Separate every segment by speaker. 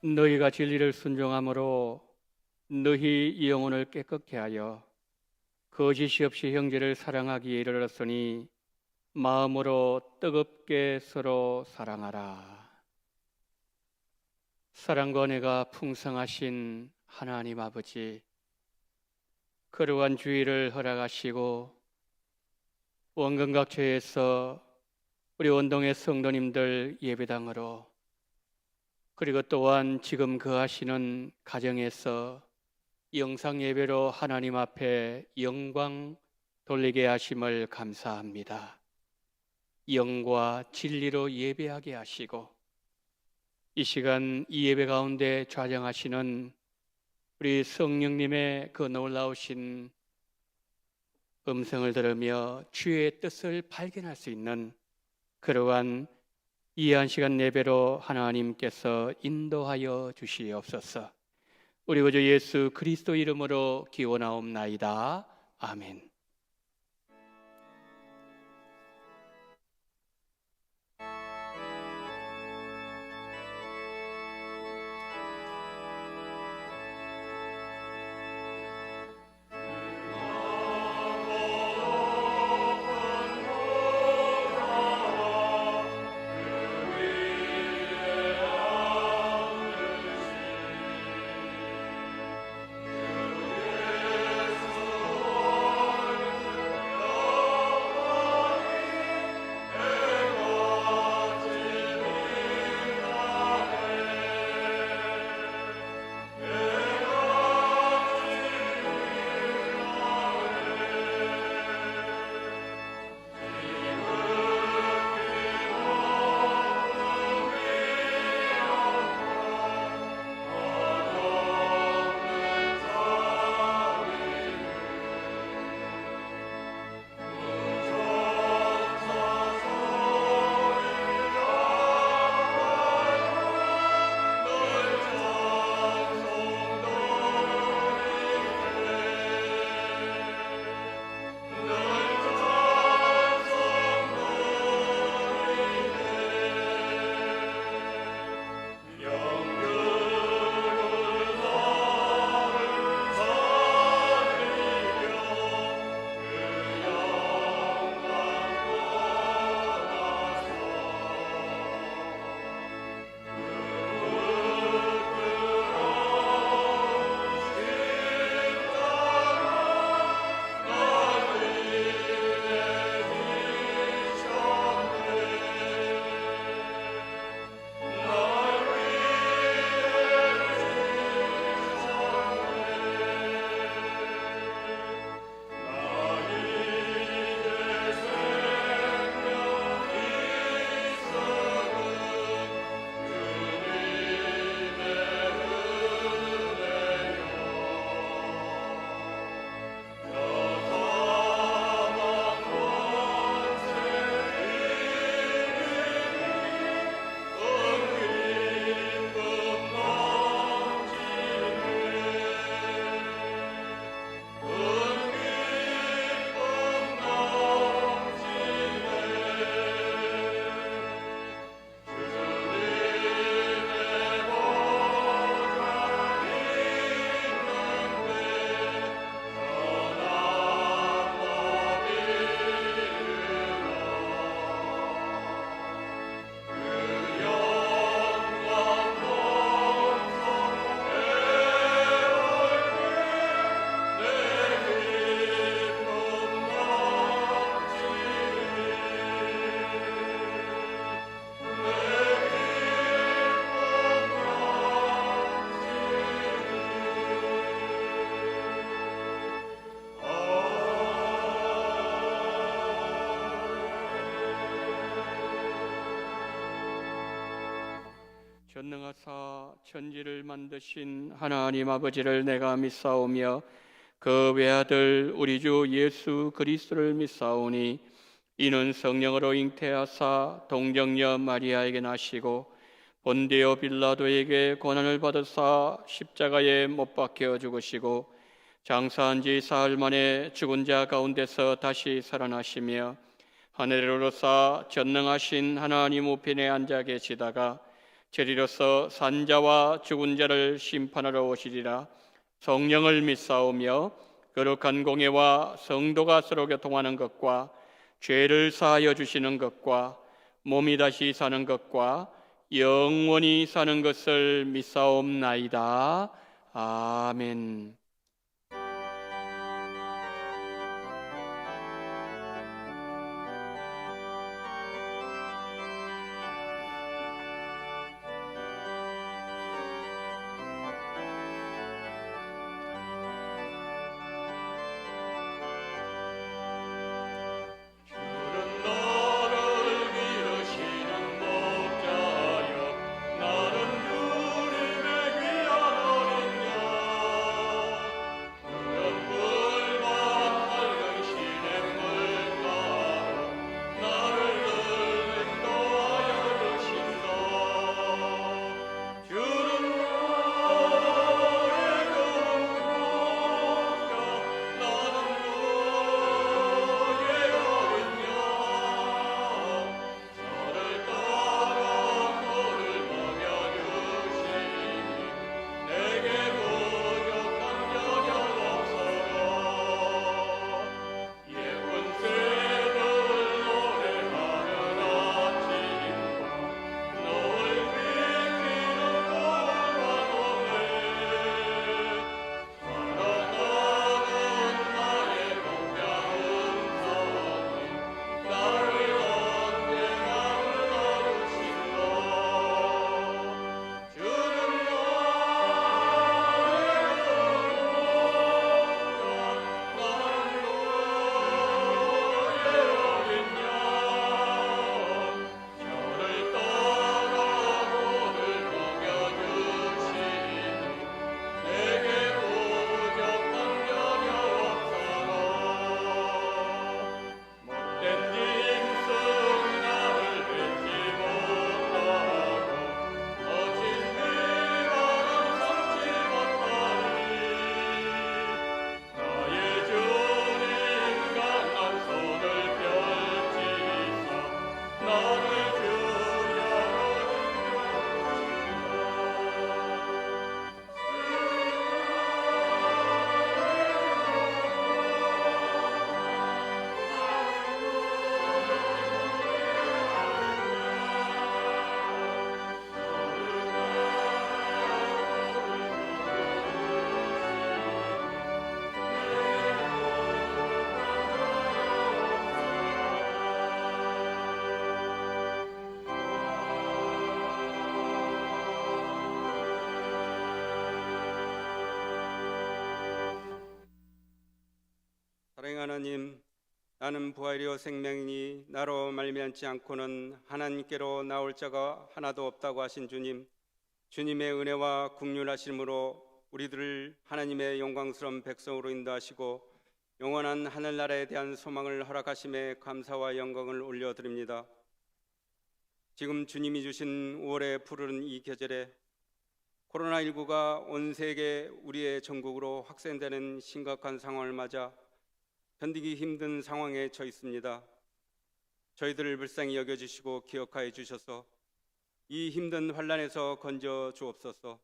Speaker 1: 너희가 진리를 순종함으로 너희 영혼을 깨끗게 하여 거짓이 없이 형제를 사랑하기에 이르렀으니 마음으로 뜨겁게 서로 사랑하라. 사랑과 은혜가 풍성하신 하나님 아버지, 거룩한 주일을 허락하시고 원근각처에서 우리 원동의 성도님들 예배당으로, 그리고 또한 지금 거하시는 가정에서 영상 예배로 하나님 앞에 영광 돌리게 하심을 감사합니다. 영과 진리로 예배하게 하시고 이 시간 이 예배 가운데 좌정하시는 우리 성령님의 그 놀라우신 음성을 들으며 주의 뜻을 발견할 수 있는 그러한 이해한 시간 예배로 하나님께서 인도하여 주시옵소서. 우리 구주 예수 그리스도 이름으로 기원하옵나이다. 아멘. 전능하사 천지를 만드신 하나님 아버지를 내가 믿사오며 그 외아들 우리 주 예수 그리스도를 믿사오니 이는 성령으로 잉태하사 동정녀 마리아에게 나시고 본디오 빌라도에게 고난을 받으사 십자가에 못 박혀 죽으시고 장사한 지 사흘 만에 죽은 자 가운데서 다시 살아나시며 하늘에 오르사 전능하신 하나님 우편에 앉아 계시다가 저리로서 산자와 죽은 자를 심판하러 오시리라. 성령을 믿사오며 거룩한 공예와 성도가 서로 교통하는 것과 죄를 사하여 주시는 것과 몸이 다시 사는 것과 영원히 사는 것을 믿사옵나이다. 아멘.
Speaker 2: 사랑하는 하나님, 나는 부활이요 생명이니 나로 말미암지 않고는 하나님께로 나올 자가 하나도 없다고 하신 주님, 주님의 은혜와 긍휼하심으로 우리들을 하나님의 영광스러운 백성으로 인도하시고 영원한 하늘나라에 대한 소망을 허락하심에 감사와 영광을 올려드립니다. 지금 주님이 주신 5월의 푸르른 이 계절에 코로나19가 온 세계 우리의 전국으로 확산되는 심각한 상황을 맞아 견디기 힘든 상황에 처해 있습니다. 저희들을 불쌍히 여겨주시고 기억하여 주셔서 이 힘든 환난에서 건져 주옵소서.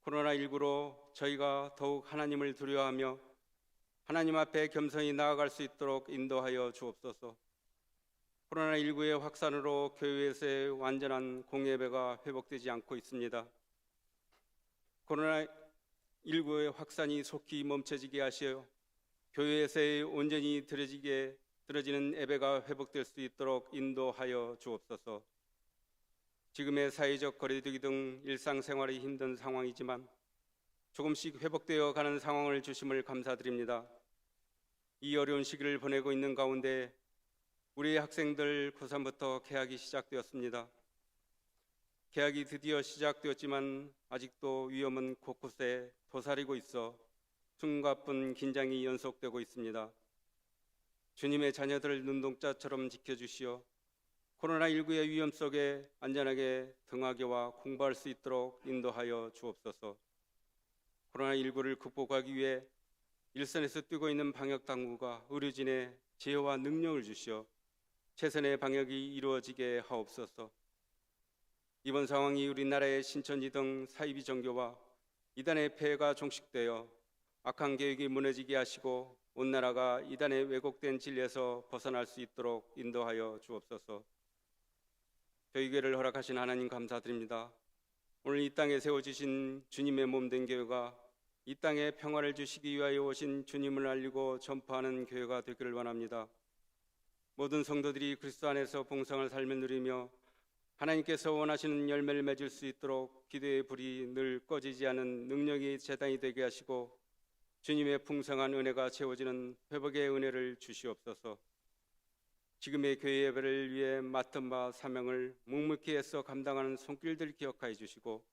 Speaker 2: 코로나19로 저희가 더욱 하나님을 두려워하며 하나님 앞에 겸손히 나아갈 수 있도록 인도하여 주옵소서. 코로나19의 확산으로 교회에서의 완전한 공예배가 회복되지 않고 있습니다. 코로나19의 확산이 속히 멈춰지게 하시어 교회에서의 온전히 드려지는 예배가 회복될 수 있도록 인도하여 주옵소서. 지금의 사회적 거리두기 등 일상생활이 힘든 상황이지만 조금씩 회복되어 가는 상황을 주심을 감사드립니다. 이 어려운 시기를 보내고 있는 가운데 우리 학생들 고3부터 개학이 시작되었습니다. 개학이 드디어 시작되었지만 아직도 위험은 곳곳에 도사리고 있어 숨가쁜 긴장이 연속되고 있습니다. 주님의 자녀들을 눈동자처럼 지켜주시어 코로나19의 위험 속에 안전하게 등하교와 공부할 수 있도록 인도하여 주옵소서. 코로나19를 극복하기 위해 일선에서 뛰고 있는 방역당국과 의료진의 지혜와 능력을 주시어 최선의 방역이 이루어지게 하옵소서. 이번 상황이 우리나라의 신천지 등 사이비 종교와 이단의 폐해가 종식되어 악한 계획이 무너지게 하시고 온 나라가 이단의 왜곡된 진리에서 벗어날 수 있도록 인도하여 주옵소서. 저희 교회를 허락하신 하나님 감사드립니다. 오늘 이 땅에 세워주신 주님의 몸된 교회가 이 땅에 평화를 주시기 위하여 오신 주님을 알리고 전파하는 교회가 되기를 원합니다. 모든 성도들이 그리스도 안에서 봉성을 삶을 누리며 하나님께서 원하시는 열매를 맺을 수 있도록 기도의 불이 늘 꺼지지 않은 능력의 제단이 되게 하시고 주님의 풍성한 은혜가 채워지는 회복의 은혜를 주시옵소서. 지금의 교회 예배를 위해 맡은 바 사명을 묵묵히 애써 감당하는 손길들 기억하여 주시고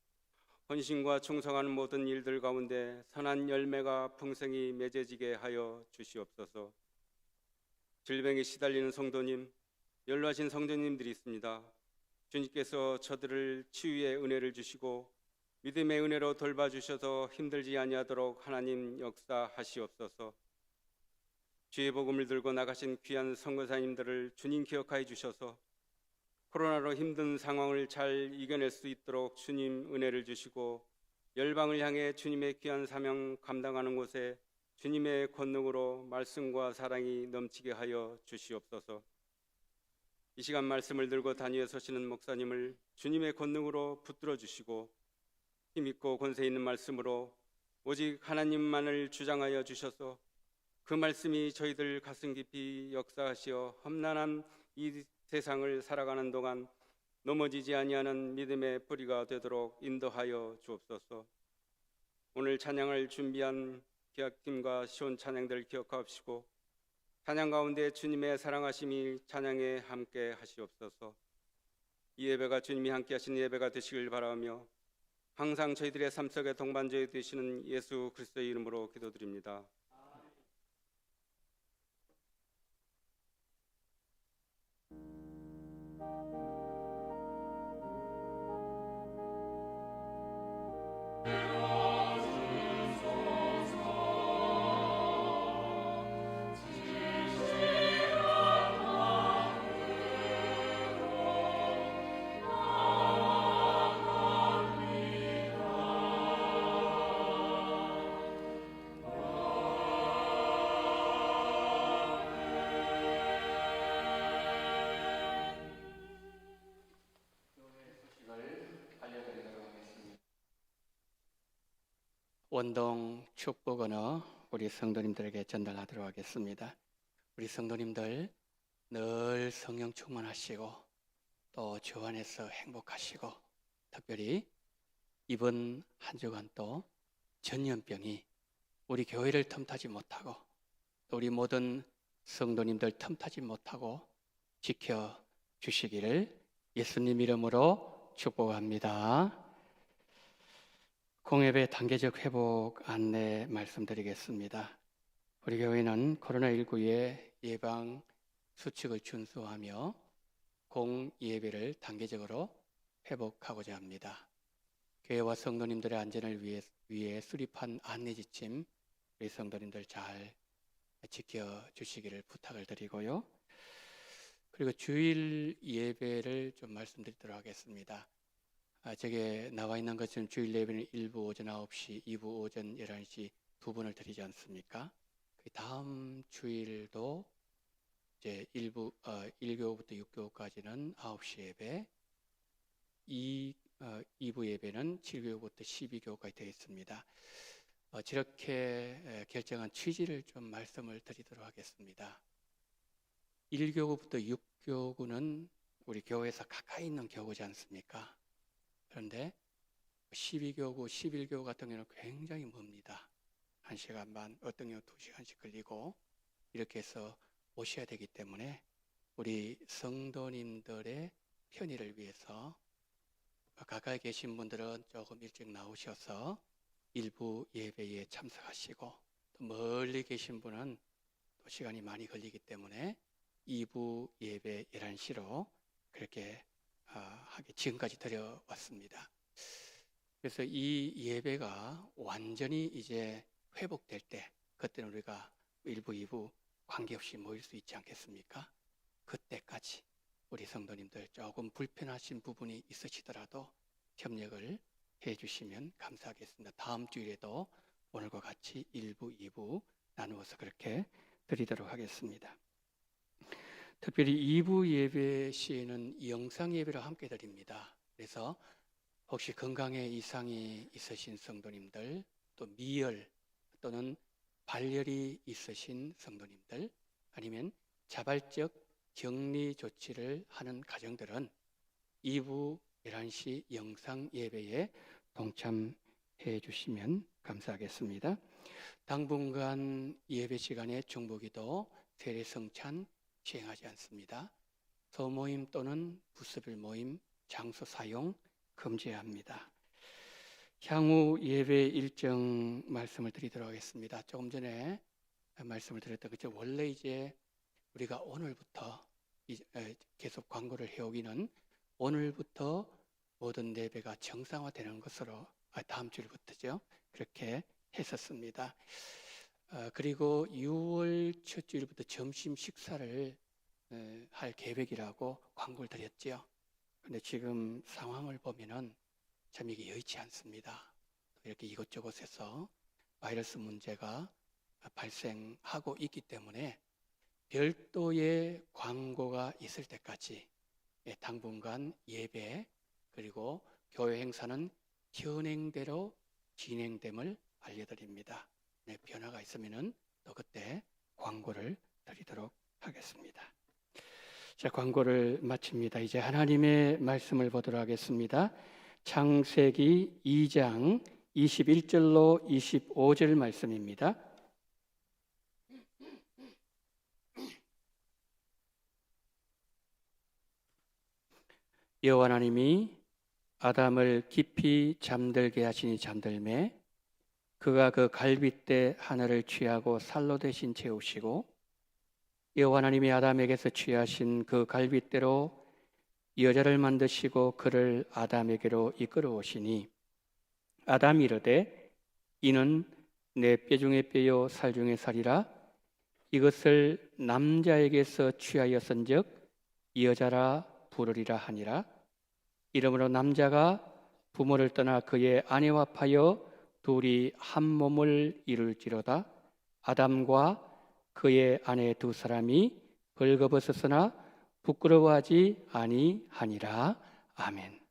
Speaker 2: 헌신과 충성하는 모든 일들 가운데 선한 열매가 풍성히 맺어지게 하여 주시옵소서. 질병에 시달리는 성도님, 연로하신 성도님들이 있습니다. 주님께서 저들을 치유의 은혜를 주시고 믿음의 은혜로 돌봐주셔서 힘들지 아니하도록 하나님 역사하시옵소서. 주의 복음을 들고 나가신 귀한 선교사님들을 주님 기억하여 주셔서 코로나로 힘든 상황을 잘 이겨낼 수 있도록 주님 은혜를 주시고 열방을 향해 주님의 귀한 사명 감당하는 곳에 주님의 권능으로 말씀과 사랑이 넘치게 하여 주시옵소서. 이 시간 말씀을 들고 단위에 서시는 목사님을 주님의 권능으로 붙들어 주시고 힘있고 권세 있는 말씀으로 오직 하나님만을 주장하여 주셔서 그 말씀이 저희들 가슴 깊이 역사하시어 험난한 이 세상을 살아가는 동안 넘어지지 아니하는 믿음의 뿌리가 되도록 인도하여 주옵소서. 오늘 찬양을 준비한 기획팀과 시온 찬양들 기억하옵시고 찬양 가운데 주님의 사랑하심이 찬양에 함께 하시옵소서. 이 예배가 주님이 함께 하신 예배가 되시길 바라며 항상 저희들의 삶 속에 동반자이 되시는 예수 그리스도의 이름으로 기도드립니다.
Speaker 1: 원동 축복 언어 우리 성도님들에게 전달하도록 하겠습니다. 우리 성도님들 늘 성령 충만하시고 또 주 안에서 행복하시고 특별히 이번 한 주간 또 전염병이 우리 교회를 틈타지 못하고 또 우리 모든 성도님들 틈타지 못하고 지켜주시기를 예수님 이름으로 축복합니다. 공예배 단계적 회복 안내 말씀드리겠습니다. 우리 교회는 코로나19의 예방 수칙을 준수하며 공예배를 단계적으로 회복하고자 합니다. 교회와 성도님들의 안전을 위해 수립한 안내 지침 우리 성도님들 잘 지켜주시기를 부탁을 드리고요. 그리고 주일 예배를 좀 말씀드리도록 하겠습니다. 저게 나와 있는 것처럼 주일 예배는 1부 오전 9시, 2부 오전 11시 두 번을 드리지 않습니까? 그 다음 주일도 이제 1교부터 6교까지는 9시 예배, 2부 예배는 7교부터 12교까지 되어 있습니다. 저렇게 결정한 취지를 좀 말씀을 드리도록 하겠습니다. 1교구부터 6교구는 우리 교회에서 가까이 있는 교구지 않습니까? 그런데 12교구, 11교구 같은 경우는 굉장히 멉니다. 1시간 반, 어떤 경우 2시간씩 걸리고 이렇게 해서 오셔야 되기 때문에 우리 성도님들의 편의를 위해서 가까이 계신 분들은 조금 일찍 나오셔서 일부 예배에 참석하시고 또 멀리 계신 분은 또 시간이 많이 걸리기 때문에 2부 예배 11시로 그렇게 하게 지금까지 드려왔습니다. 그래서 이 예배가 완전히 이제 회복될 때 그때는 우리가 1부, 2부 관계없이 모일 수 있지 않겠습니까? 그때까지 우리 성도님들 조금 불편하신 부분이 있으시더라도 협력을 해주시면 감사하겠습니다. 다음 주일에도 오늘과 같이 1부, 2부 나누어서 그렇게 드리도록 하겠습니다. 특별히 2부 예배 시에는 영상 예배를 함께 드립니다. 그래서 혹시 건강에 이상이 있으신 성도님들, 또 미열 또는 발열이 있으신 성도님들, 아니면 자발적 격리 조치를 하는 가정들은 2부 11시 영상 예배에 동참해 주시면 감사하겠습니다. 당분간 예배 시간에 중보기도, 세례성찬 시행하지 않습니다. 소모임 또는 부스별 모임, 장소 사용 금지합니다. 향후 예배 일정 말씀을 드리도록 하겠습니다. 조금 전에 말씀을 드렸던 것처럼 원래 이제 우리가 오늘부터 계속 광고를 해오기는 오늘부터 모든 예배가 정상화되는 것으로 다음 주일부터죠. 그렇게 했었습니다. 그리고 6월 첫 주일부터 점심 식사를 할 계획이라고 광고를 드렸죠. 그런데 지금 상황을 보면은 참 이게 여의치 않습니다. 이렇게 이곳저곳에서 바이러스 문제가 발생하고 있기 때문에 별도의 광고가 있을 때까지 당분간 예배 그리고 교회 행사는 현행대로 진행됨을 알려드립니다. 변화가 있으면은 또 그때 광고를 드리도록 하겠습니다. 자, 광고를 마칩니다. 이제 하나님의 말씀을 보도록 하겠습니다. 창세기 2장 21절로 25절 말씀입니다. 여호와 하나님이 아담을 깊이 잠들게 하시니 잠들매 그가 그 갈빗대 하나를 취하고 살로 대신 채우시고 여호와 하나님이 아담에게서 취하신 그 갈빗대로 여자를 만드시고 그를 아담에게로 이끌어 오시니 아담이 이르되 이는 내 뼈 중에 뼈요 살 중에 살이라 이것을 남자에게서 취하였은즉 여자라 부르리라 하니라. 이러므로 남자가 부모를 떠나 그의 아내와 합하여 둘이 한 몸을 이룰지로다. 아담과 그의 아내 두 사람이 벌거벗었으나 부끄러워하지 아니하니라. 아멘.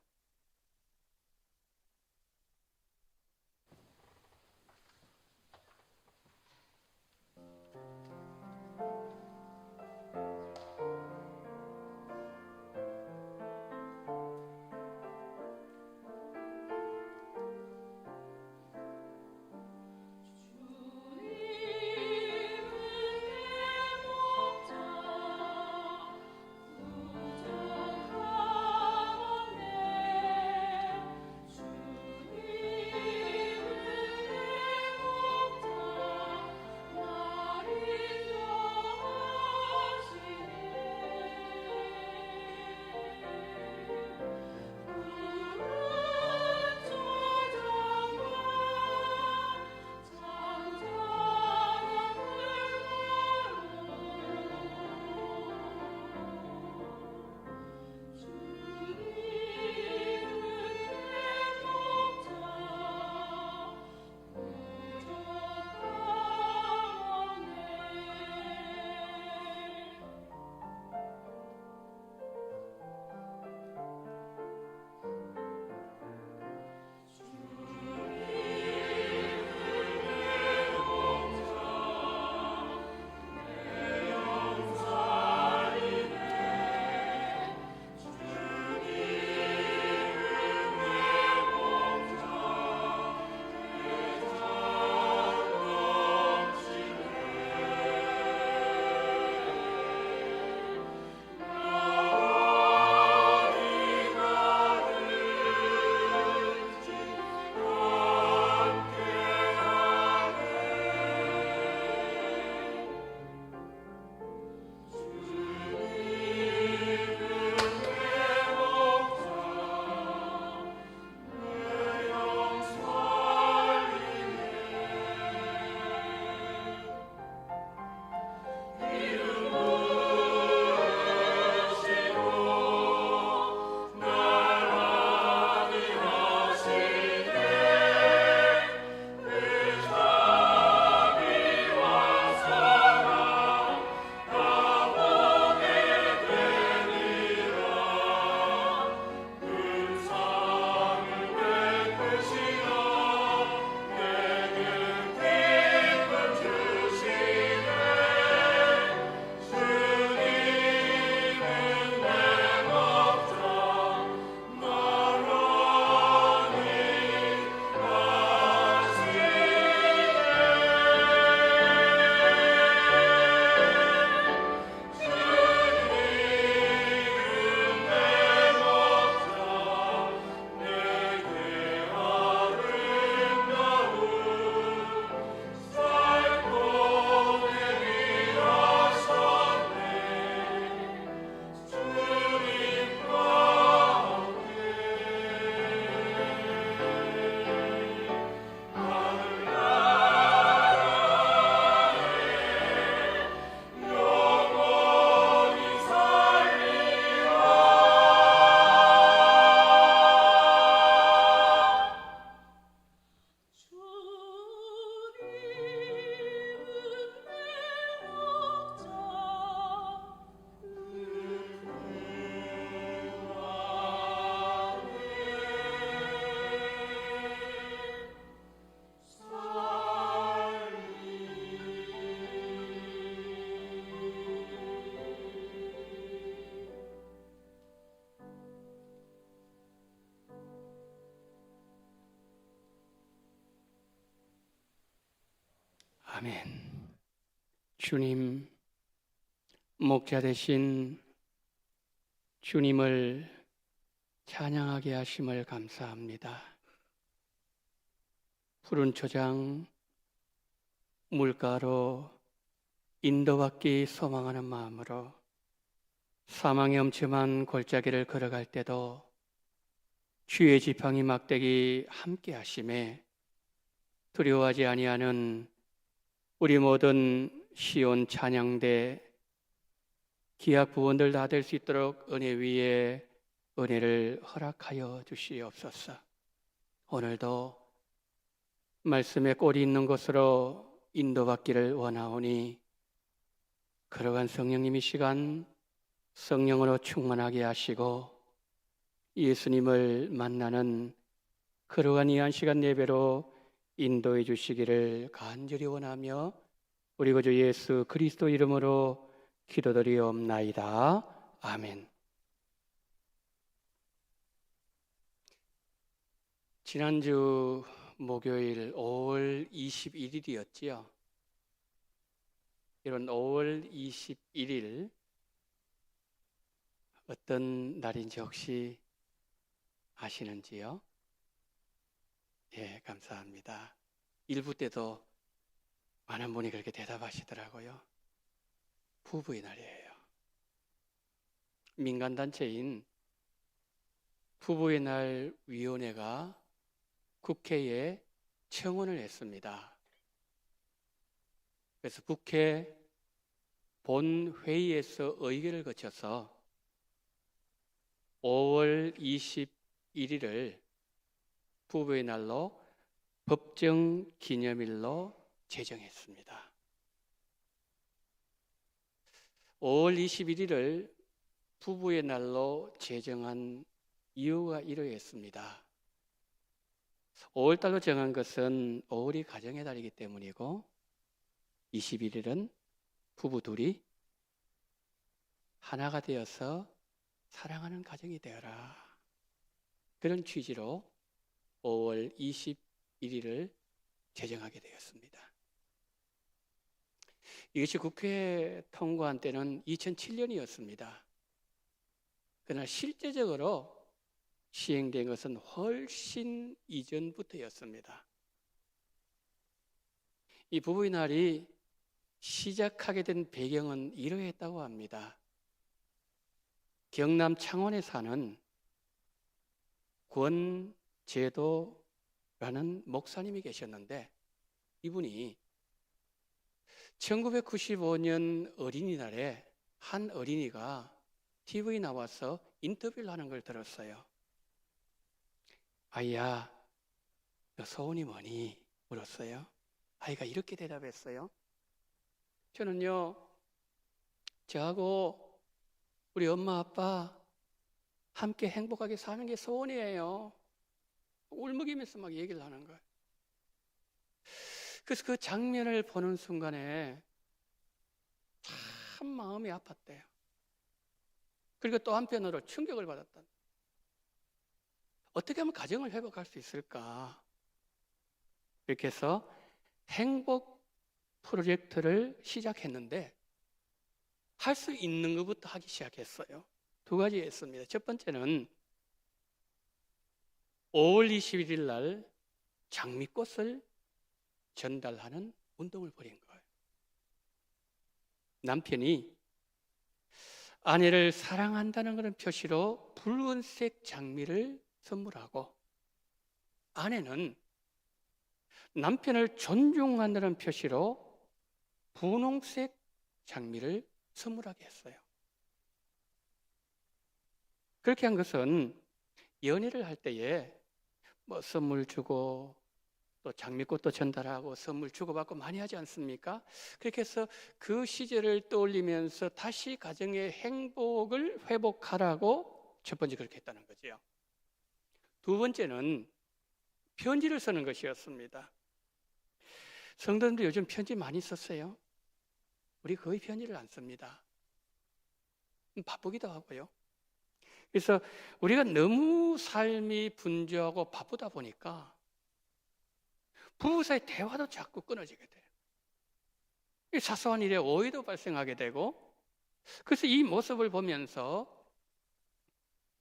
Speaker 1: 아멘. 주님, 목자 되신 주님을 찬양하게 하심을 감사합니다. 푸른 초장 물가로 인도받기 소망하는 마음으로 사망의 엄침한 골짜기를 걸어갈 때도 주의 지팡이 막대기 함께 하심에 두려워하지 아니하는 우리 모든 시온 찬양대 기약 부원들 다 될 수 있도록 은혜 위에 은혜를 허락하여 주시옵소서. 오늘도 말씀에 꼴이 있는 곳으로 인도받기를 원하오니 걸어간 성령님 이 시간 성령으로 충만하게 하시고 예수님을 만나는 걸어간 이 한 시간 예배로 인도해 주시기를 간절히 원하며 우리 구주 예수 그리스도 이름으로 기도드리옵나이다. 아멘. 지난주 목요일 5월 21일이었지요. 이런 5월 21일 어떤 날인지 혹시 아시는지요? 예, 감사합니다. 일부 때도 많은 분이 그렇게 대답하시더라고요. 부부의 날이에요. 민간단체인 부부의 날 위원회가 국회에 청원을 했습니다. 그래서 국회 본회의에서 의결을 거쳐서 5월 21일을 부부의 날로 법정 기념일로 제정했습니다. 5월 21일을 부부의 날로 제정한 이유가 이러했습니다. 5월달로 정한 것은 5월이 가정의 달이기 때문이고 21일은 부부 둘이 하나가 되어서 사랑하는 가정이 되어라. 그런 취지로 5월 21일을 제정하게 되었습니다. 이것이 국회 통과한 때는 2007년이었습니다. 그러나 실제적으로 시행된 것은 훨씬 이전부터였습니다. 이 부부의 날이 시작하게 된 배경은 이러했다고 합니다. 경남 창원에 사는 권제도라는 목사님이 계셨는데 이분이 1995년 어린이날에 한 어린이가 TV에 나와서 인터뷰를 하는 걸 들었어요. 아이야, 너 소원이 뭐니? 물었어요. 아이가 이렇게 대답했어요. 저는요, 저하고 우리 엄마 아빠 함께 행복하게 사는 게 소원이에요. 울먹이면서 막 얘기를 하는 거예요. 그래서 그 장면을 보는 순간에 참 마음이 아팠대요. 그리고 또 한편으로 충격을 받았다. 어떻게 하면 가정을 회복할 수 있을까? 이렇게 해서 행복 프로젝트를 시작했는데 할 수 있는 것부터 하기 시작했어요. 두 가지 했습니다. 첫 번째는 5월 21일 날 장미꽃을 전달하는 운동을 벌인 거예요. 남편이 아내를 사랑한다는 그런 표시로 붉은색 장미를 선물하고 아내는 남편을 존중한다는 표시로 분홍색 장미를 선물하게 했어요. 그렇게 한 것은 연애를 할 때에 뭐 선물 주고 또 장미꽃도 전달하고 선물 주고받고 많이 하지 않습니까? 그렇게 해서 그 시절을 떠올리면서 다시 가정의 행복을 회복하라고 첫 번째 그렇게 했다는 거죠. 두 번째는 편지를 쓰는 것이었습니다. 성도님들 요즘 편지 많이 썼어요? 우리 거의 편지를 안 씁니다. 바쁘기도 하고요. 그래서 우리가 너무 삶이 분주하고 바쁘다 보니까 부부 사이 대화도 자꾸 끊어지게 돼요. 이 사소한 일에 오해도 발생하게 되고, 그래서 이 모습을 보면서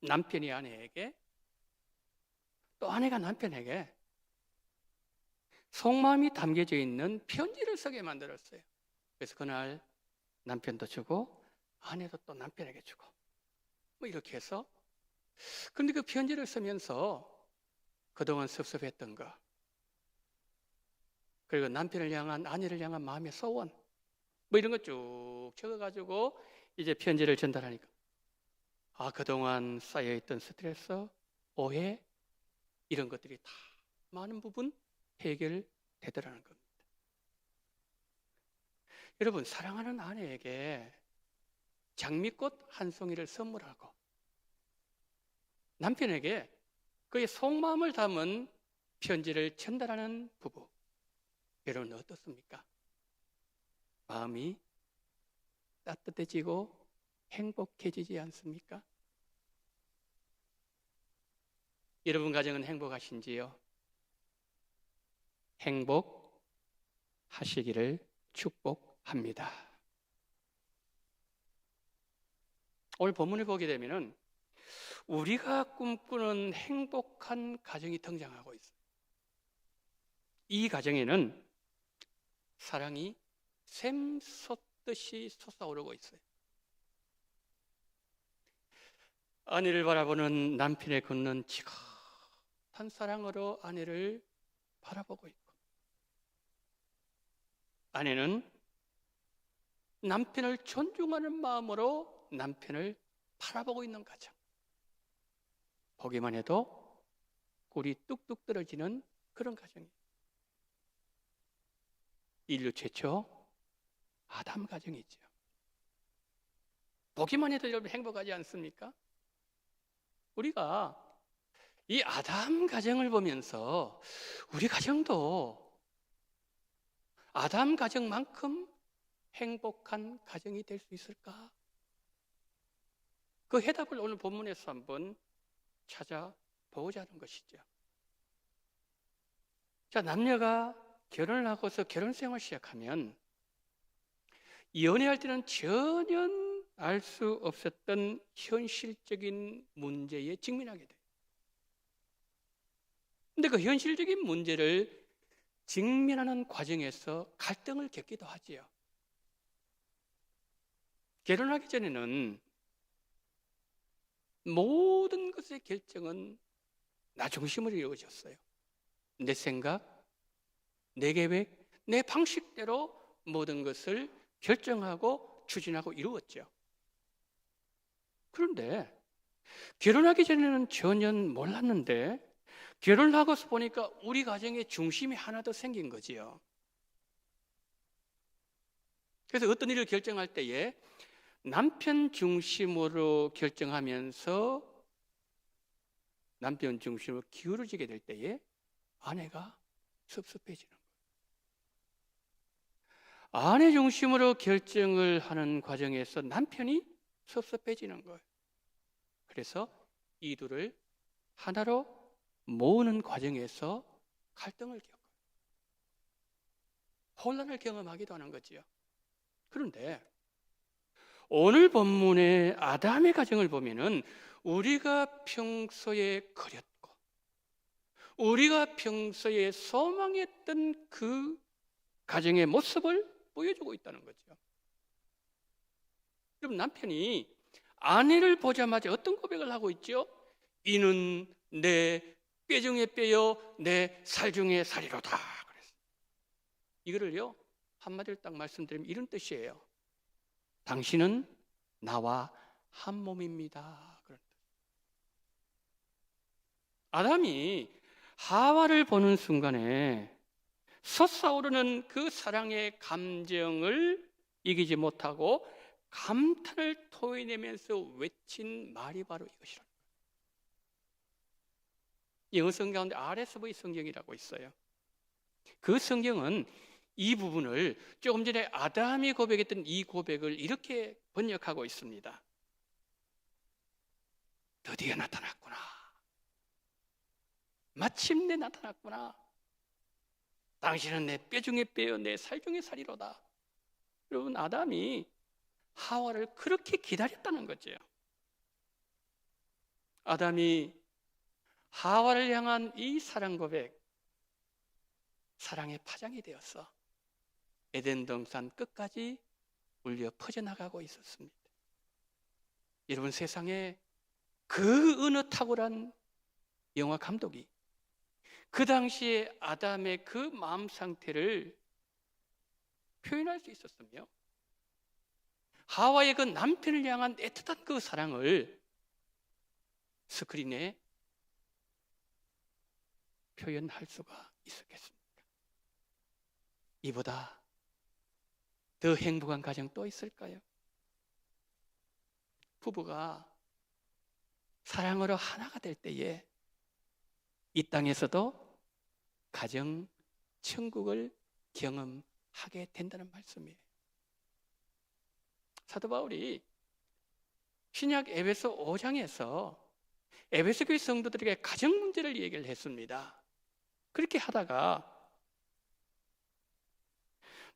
Speaker 1: 남편이 아내에게, 또 아내가 남편에게 속마음이 담겨져 있는 편지를 쓰게 만들었어요. 그래서 그날 남편도 주고 아내도 또 남편에게 주고 뭐 이렇게 해서, 그런데 그 편지를 쓰면서 그동안 섭섭했던 거, 그리고 남편을 향한, 아내를 향한 마음의 소원 뭐 이런 거 쭉 적어가지고 이제 편지를 전달하니까, 그동안 쌓여있던 스트레스, 오해 이런 것들이 다 많은 부분 해결되더라는 겁니다. 여러분, 사랑하는 아내에게 장미꽃 한 송이를 선물하고 남편에게 그의 속마음을 담은 편지를 전달하는 부부, 여러분 어떻습니까? 마음이 따뜻해지고 행복해지지 않습니까? 여러분 가정은 행복하신지요? 행복하시기를 축복합니다. 오늘 본문을 보게 되면은 우리가 꿈꾸는 행복한 가정이 등장하고 있어요. 이 가정에는 사랑이 샘솟듯이 솟아오르고 있어요. 아내를 바라보는 남편의 걷는 지긋한 사랑으로 아내를 바라보고 있고, 아내는 남편을 존중하는 마음으로 남편을 바라보고 있는 가정. 보기만 해도 꿀이 뚝뚝 떨어지는 그런 가정이에요. 인류 최초 아담 가정이죠. 보기만 해도 여러분 행복하지 않습니까? 우리가 이 아담 가정을 보면서 우리 가정도 아담 가정만큼 행복한 가정이 될 수 있을까? 그 해답을 오늘 본문에서 한번 찾아보고자 하는 것이죠. 자, 남녀가 결혼을 하고서 결혼 생활을 시작하면 연애할 때는 전혀 알 수 없었던 현실적인 문제에 직면하게 돼요. 근데 그 현실적인 문제를 직면하는 과정에서 갈등을 겪기도 하지요. 결혼하기 전에는 모든 것의 결정은 나 중심으로 이루어졌어요. 내 생각, 내 계획, 내 방식대로 모든 것을 결정하고 추진하고 이루었죠. 그런데 결혼하기 전에는 전혀 몰랐는데 결혼하고서 보니까 우리 가정의 중심이 하나 더 생긴 거지요. 그래서 어떤 일을 결정할 때에 남편 중심으로 결정하면서 남편 중심으로 기울어지게 될 때에 아내가 섭섭해지는 거예요. 아내 중심으로 결정을 하는 과정에서 남편이 섭섭해지는 거예요. 그래서 이 둘을 하나로 모으는 과정에서 갈등을 겪어요. 혼란을 경험하기도 하는 거지요. 그런데 오늘 본문의 아담의 가정을 보면은 우리가 평소에 그렸고 우리가 평소에 소망했던 그 가정의 모습을 보여주고 있다는 거죠. 그럼 남편이 아내를 보자마자 어떤 고백을 하고 있죠? 이는 내 뼈 중에 뼈요 내 살 중에 살이로다. 그랬어요. 이거를요 한마디로 딱 말씀드리면 이런 뜻이에요. 당신은 나와 한 몸입니다. 그런 뜻. 아담이 하와를 보는 순간에 솟아오르는 그 사랑의 감정을 이기지 못하고 감탄을 토해내면서 외친 말이 바로 이것이라. 영어 성경 가운데 RSV 성경이라고 있어요. 그 성경은 이 부분을 조금 전에 아담이 고백했던 이 고백을 이렇게 번역하고 있습니다. 드디어 나타났구나. 마침내 나타났구나. 당신은 내 뼈 중에 뼈요 내 살 중에 살이로다. 여러분, 아담이 하와를 그렇게 기다렸다는 거죠. 아담이 하와를 향한 이 사랑 고백, 사랑의 파장이 되어서 에덴 동산 끝까지 울려 퍼져나가고 있었습니다. 여러분, 세상에 그 어느 탁월한 영화 감독이 그 당시에 아담의 그 마음 상태를 표현할 수 있었으며, 하와의 그 남편을 향한 애틋한 그 사랑을 스크린에 표현할 수가 있었겠습니까? 이보다 더 행복한 가정 또 있을까요? 부부가 사랑으로 하나가 될 때에 이 땅에서도 가정 천국을 경험하게 된다는 말씀이에요. 사도 바울이 신약 에베소 5장에서 에베소 교회 성도들에게 가정 문제를 얘기를 했습니다. 그렇게 하다가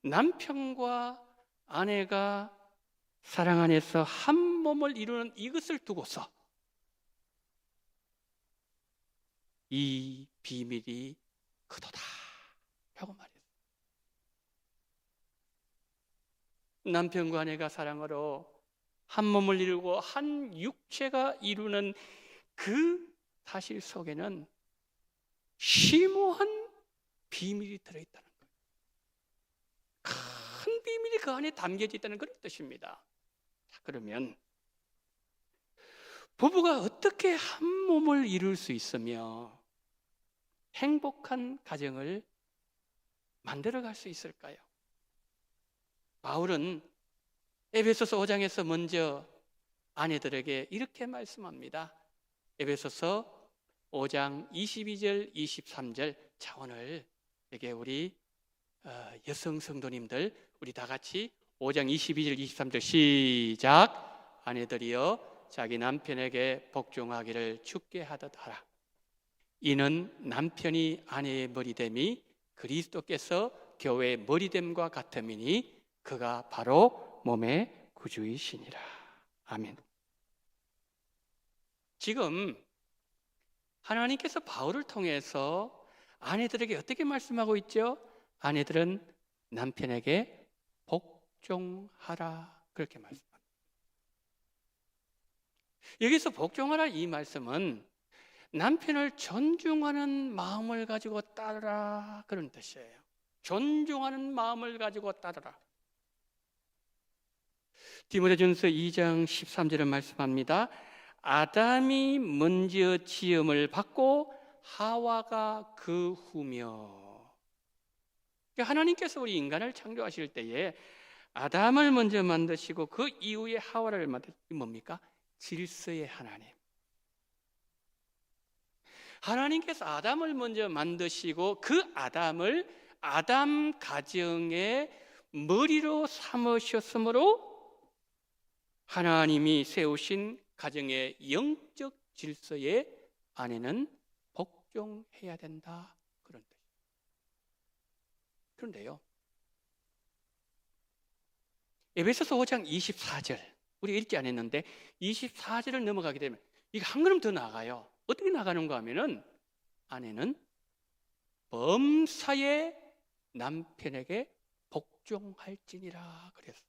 Speaker 1: 남편과 아내가 사랑 안에서 한 몸을 이루는 이것을 두고서 이 비밀이 그도다 라고 말했어요. 남편과 아내가 사랑으로 한 몸을 이루고 한 육체가 이루는 그 사실 속에는 심오한 비밀이 들어있다는 거예요. 큰 비밀이 그 안에 담겨져 있다는 그런 뜻입니다. 자, 그러면 부부가 어떻게 한 몸을 이룰 수 있으며 행복한 가정을 만들어갈 수 있을까요? 바울은 에베소서 5장에서 먼저 아내들에게 이렇게 말씀합니다. 에베소서 5장 22절 23절. 자, 오늘 여기 우리 여성 성도님들 우리 다 같이 5장 22절 23절 시작. 아내들이여 자기 남편에게 복종하기를 주께 하듯 하라. 이는 남편이 아내의 머리됨이 그리스도께서 교회의 머리됨과 같음이니 그가 바로 몸의 구주이시니라. 아멘. 지금 하나님께서 바울을 통해서 아내들에게 어떻게 말씀하고 있죠? 아내들은 남편에게 복종하라 그렇게 말씀합니다. 여기서 복종하라 이 말씀은 남편을 존중하는 마음을 가지고 따르라 그런 뜻이에요. 존중하는 마음을 가지고 따르라. 디모데전서 2장 13절은 말씀합니다. 아담이 먼저 지음을 받고 하와가 그 후며. 하나님께서 우리 인간을 창조하실 때에 아담을 먼저 만드시고 그 이후에 하와를 만드시 뭡니까? 질서의 하나님. 하나님께서 아담을 먼저 만드시고 그 아담을 아담 가정의 머리로 삼으셨으므로 하나님이 세우신 가정의 영적 질서에 아내는 복종해야 된다 그런 뜻입니다. 그런데요, 에베소서 5장 24절 우리 읽지 않았는데 24절을 넘어가게 되면 이게 한 걸음 더 나가요. 어떻게 나가는가 하면은 아내는 범사에 남편에게 복종할지니라 그랬어요.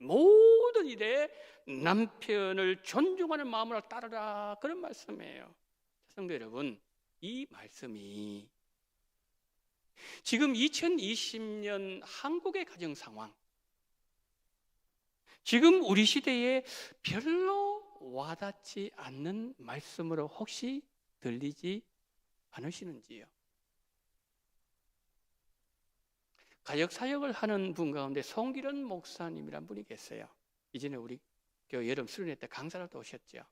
Speaker 1: 모든 일에 남편을 존중하는 마음으로 따르라 그런 말씀이에요. 성도 여러분, 이 말씀이 지금 2020년 한국의 가정 상황, 지금 우리 시대에 별로 와닿지 않는 말씀으로 혹시 들리지 않으시는지요? 가역 사역을 하는 분 가운데 송기련 목사님이란 분이 계세요. 이전에 우리 교회 여름 수련회 때 강사로도 오셨죠.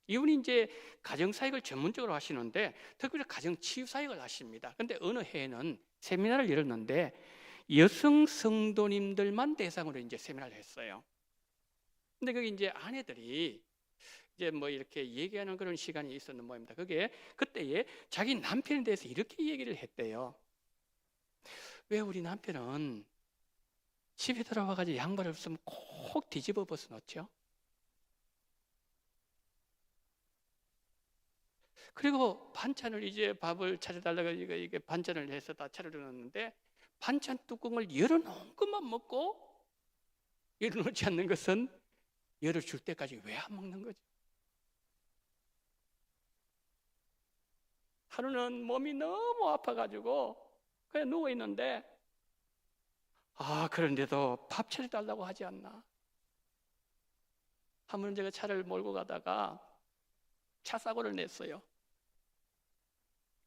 Speaker 1: 이분이 이제 가정 사역을 전문적으로 하시는데 특별히 가정 치유 사역을 하십니다. 근데 어느 해에는 세미나를 열었는데 여성 성도님들만 대상으로 이제 세미나를 했어요. 근데 거기 이제 아내들이 이제 뭐 이렇게 얘기하는 그런 시간이 있었는 모양입니다. 그게 그때에 자기 남편에 대해서 이렇게 얘기를 했대요. 왜 우리 남편은 집에 들어와가지고 양말을 없으면 꼭 뒤집어 벗어 놓죠? 그리고 반찬을 이제 밥을 차려달라고 이게 반찬을 해서 다 차려놨는데 반찬 뚜껑을 열어놓은 것만 먹고 열어놓지 않는 것은 열어줄 때까지 왜 안 먹는 거죠? 하루는 몸이 너무 아파가지고 그냥 누워있는데 그런데도 밥 차려달라고 하지 않나? 한 번 제가 차를 몰고 가다가 차 사고를 냈어요.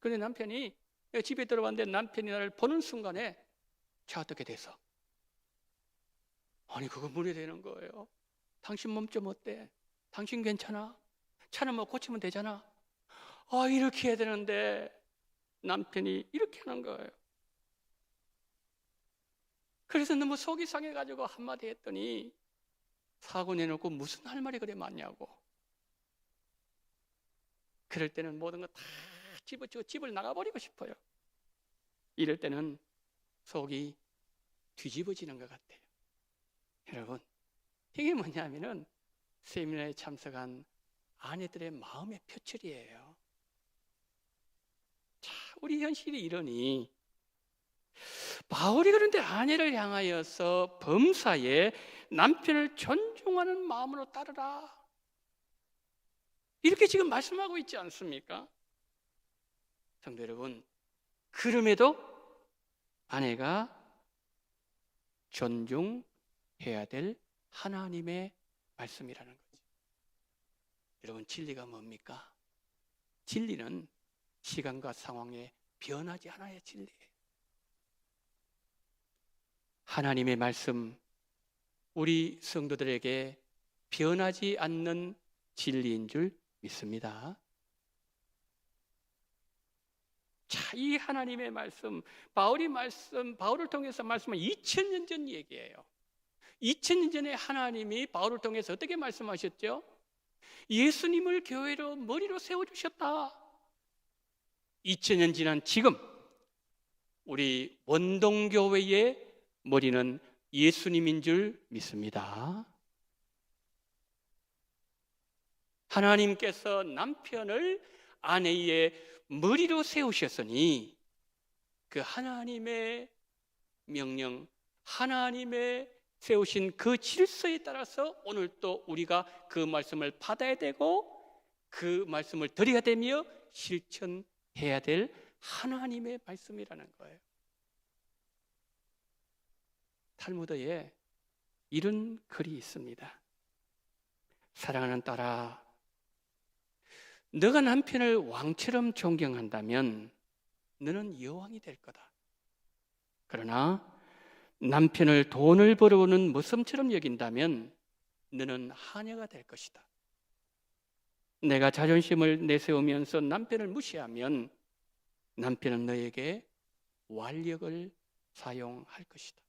Speaker 1: 그런데 남편이 집에 들어왔는데 남편이 나를 보는 순간에 차 어떻게 돼서? 아니 그거 문제되는 거예요. 당신 몸 좀 어때? 당신 괜찮아? 차는 뭐 고치면 되잖아. 이렇게 해야 되는데 남편이 이렇게 하는 거예요. 그래서 너무 속이 상해가지고 한마디 했더니 사고 내놓고 무슨 할 말이 그래 많냐고. 그럴 때는 모든 거 다 집어치고 집을 나가버리고 싶어요. 이럴 때는 속이 뒤집어지는 것 같아요. 여러분, 이게 뭐냐면은 세미나에 참석한 아내들의 마음의 표출이에요. 자, 우리 현실이 이러니 바울이 그런데 아내를 향하여서 범사에 남편을 존중하는 마음으로 따르라 이렇게 지금 말씀하고 있지 않습니까? 성도 여러분, 그럼에도 아내가 존중해야 될 하나님의 말씀이라는 거죠. 여러분, 진리가 뭡니까? 진리는 시간과 상황에 변하지 않아야 진리예요. 하나님의 말씀, 우리 성도들에게 변하지 않는 진리인 줄 믿습니다. 자, 이 하나님의 말씀, 바울을 통해서 말씀은 2000년 전 얘기예요. 2000년 전에 하나님이 바울을 통해서 어떻게 말씀하셨죠? 예수님을 교회로 머리로 세워주셨다. 2000년 지난 지금 우리 원동교회의 머리는 예수님인 줄 믿습니다. 하나님께서 남편을 아내의 머리로 세우셨으니 그 하나님의 명령, 하나님의 세우신 그 질서에 따라서 오늘 또 우리가 그 말씀을 받아야 되고 그 말씀을 드려야 되며 실천해야 될 하나님의 말씀이라는 거예요. 탈무드에 이런 글이 있습니다. 사랑하는 딸아, 너가 남편을 왕처럼 존경한다면 너는 여왕이 될 거다. 그러나 남편을 돈을 벌어오는 머슴처럼 여긴다면 너는 하녀가 될 것이다. 내가 자존심을 내세우면서 남편을 무시하면 남편은 너에게 완력을 사용할 것이다.